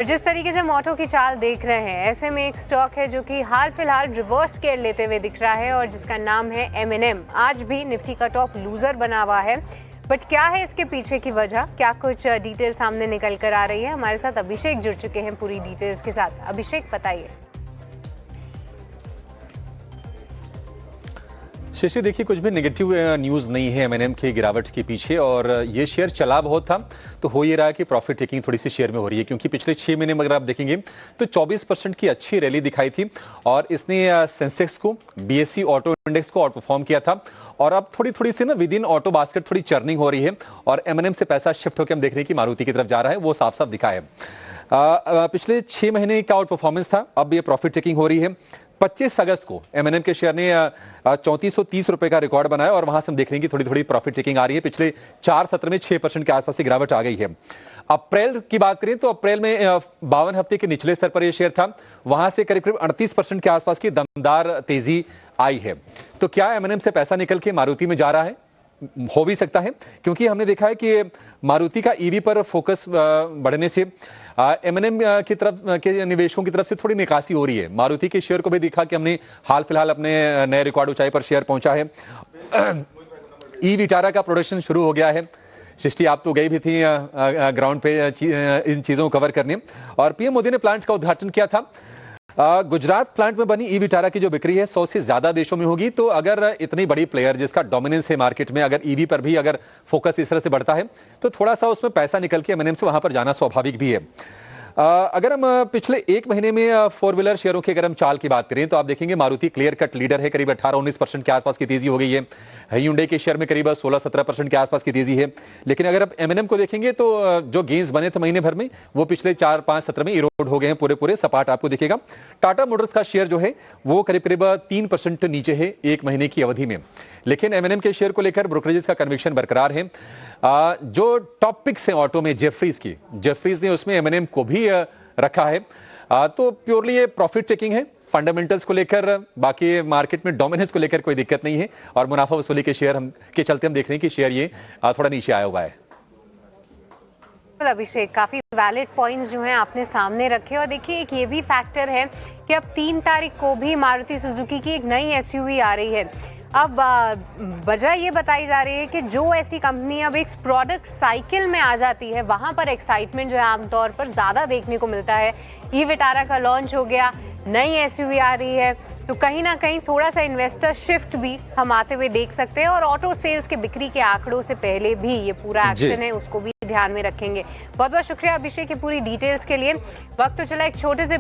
जिस तरीके से हम ऑटो की चाल देख रहे हैं, ऐसे में एक स्टॉक है जो कि हाल फिलहाल रिवर्स गेयर लेते हुए दिख रहा है और जिसका नाम है M&M। आज भी निफ्टी का टॉप लूजर बना हुआ है, बट क्या है इसके पीछे की वजह, क्या कुछ डिटेल सामने निकल कर आ रही है। हमारे साथ अभिषेक जुड़ चुके हैं पूरी डिटेल्स के साथ। अभिषेक, बताइए। शशि, देखिए, कुछ भी नेगेटिव न्यूज़ नहीं है M&M के गिरावट के पीछे। और ये शेयर चला बहुत था, तो हो ये रहा है कि प्रॉफिट टेकिंग थोड़ी सी शेयर में हो रही है, क्योंकि पिछले 6 महीने में अगर आप देखेंगे तो 24% की अच्छी रैली दिखाई थी और इसने सेंसेक्स को, BSE ऑटो इंडेक्स को आउट परफॉर्म किया था। और अब थोड़ी सी ना विद इन ऑटो बास्केट थोड़ी चर्निंग हो रही है और M&M से पैसा शिफ्ट होकर हम देख रहे हैं कि मारुति की तरफ जा रहा है, वो साफ साफ दिखा है। पिछले 6 महीने का आउट परफॉर्मेंस था, अब ये प्रॉफिट टेकिंग हो रही है। 25 अगस्त को M&M के शेयर ने 3430 रुपए का रिकॉर्ड बनाया और वहां से हम देख रहे हैं कि थोड़ी थोड़ी प्रॉफिट टेकिंग आ रही है। पिछले 4 सत्र में 6% के आसपास की गिरावट आ गई है। अप्रैल की बात करें तो अप्रैल में 52 हफ्ते के निचले स्तर पर यह शेयर था, वहां से करीब 38% के आसपास की दमदार तेजी आई है। तो क्या M&M से पैसा निकल के मारुति में जा रहा है? हो भी सकता है, क्योंकि हमने देखा है कि मारुति का EV पर फोकस बढ़ने से M&M की तरफ के निवेशकों की तरफ से थोड़ी निकासी हो रही है। मारुति के शेयर को भी देखा कि हमने हाल फिलहाल अपने नए रिकॉर्ड ऊंचाई पर शेयर पहुंचा है। ई-विटारा का प्रोडक्शन शुरू हो गया है। सृष्टि, आप तो गई भी थी ग्राउंड पे इन चीजों को कवर करने, और PM मोदी ने प्लांट का उद्घाटन किया था। गुजरात प्लांट में बनी ई-विटारा की जो बिक्री है 100 से ज्यादा देशों में होगी। तो अगर इतनी बड़ी प्लेयर जिसका डोमिनेंस है मार्केट में, अगर EV पर भी अगर फोकस इस तरह से बढ़ता है तो थोड़ा सा उसमें पैसा निकल के M&M से वहां पर जाना स्वाभाविक भी है। अगर हम पिछले 1 महीने में 4 व्हीलर शेयरों की अगर हम चाल की बात करें तो आप देखेंगे मारुति क्लियर कट लीडर है, करीब 18-19% के आसपास की तेजी हो गई है। Hyundai के शेयर में करीब 16-17% के आसपास की तेजी है। लेकिन अगर आप M&M को देखेंगे तो जो गेंस बने थे महीने भर में, वो पिछले 4-5 सत्र में इरोड हो गए हैं, पूरे सपाट आपको दिखेगा। टाटा मोटर्स का शेयर जो है वो करीब 3% नीचे है 1 महीने की अवधि में। लेकिन M&M के शेयर को लेकर ब्रोकरेजेस का कन्विक्शन बरकरार है। जो टॉप पिक्स हैं ऑटो में जेफरीज ने उसमें M&M को भी रखा है। तो प्योरली ये प्रॉफिट टेकिंग है, फंडामेंटल्स को लेकर, बाकी मार्केट में डोमिनेंस को लेकर कोई दिक्कत नहीं है। और मुनाफा वसूली के शेयर के चलते हम देख रहे हैं कि शेयर ये थोड़ा नीचे आया हुआ है। अभिषेक, काफी वैलिड पॉइंट्स जो हैं आपने सामने रखे। और देखिए, एक ये भी फैक्टर है कि अब 3 तारीख को भी मारुति सुजुकी की एक नई SUV आ रही है। अब वजह ये बताई जा रही है कि जो ऐसी कंपनी अब एक प्रोडक्ट साइकिल में आ जाती है, वहां पर एक्साइटमेंट जो है आमतौर पर ज्यादा देखने को मिलता है। ई-विटारा का लॉन्च हो गया, नई SUV आ रही है, तो कहीं ना कहीं थोड़ा सा इन्वेस्टर शिफ्ट भी हम आते हुए देख सकते हैं। और ऑटो सेल्स के बिक्री के आंकड़ों से पहले भी ये पूरा एक्शन है, उसको भी ध्यान में रखेंगे। बहुत बहुत शुक्रिया अभिषेक की पूरी डिटेल्स के लिए। वक्त तो चला एक छोटे से